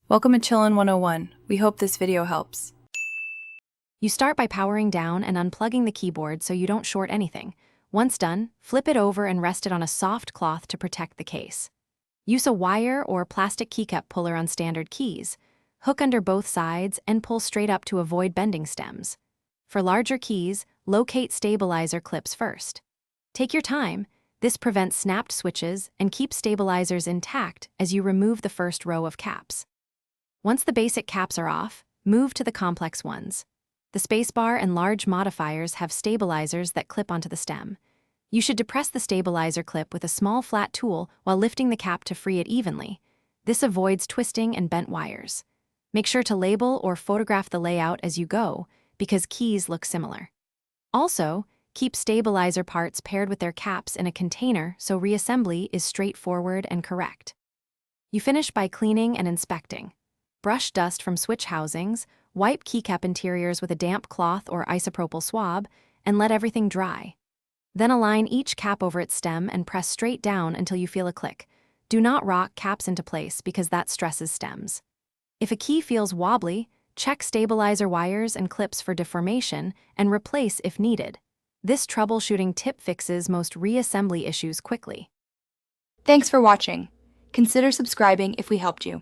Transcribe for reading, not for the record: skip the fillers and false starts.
Welcome to Chillin' 101. We hope this video helps. You start by powering down and unplugging the keyboard so you don't short anything. Once done, flip it over and rest it on a soft cloth to protect the case. Use a wire or plastic keycap puller on standard keys. Hook under both sides and pull straight up to avoid bending stems. For larger keys, locate stabilizer clips first. Take your time. This prevents snapped switches and keeps stabilizers intact as you remove the first row of caps. Once the basic caps are off, move to the complex ones. The spacebar and large modifiers have stabilizers that clip onto the stem. You should depress the stabilizer clip with a small flat tool while lifting the cap to free it evenly. This avoids twisting and bent wires. Make sure to label or photograph the layout as you go, because keys look similar. Also, keep stabilizer parts paired with their caps in a container so reassembly is straightforward and correct. You finish by cleaning and inspecting. Brush dust from switch housings, wipe keycap interiors with a damp cloth or isopropyl swab, and let everything dry. Then align each cap over its stem and press straight down until you feel a click. Do not rock caps into place because that stresses stems. If a key feels wobbly, check stabilizer wires and clips for deformation and replace if needed. This troubleshooting tip fixes most reassembly issues quickly. Thanks for watching. Consider subscribing if we helped you.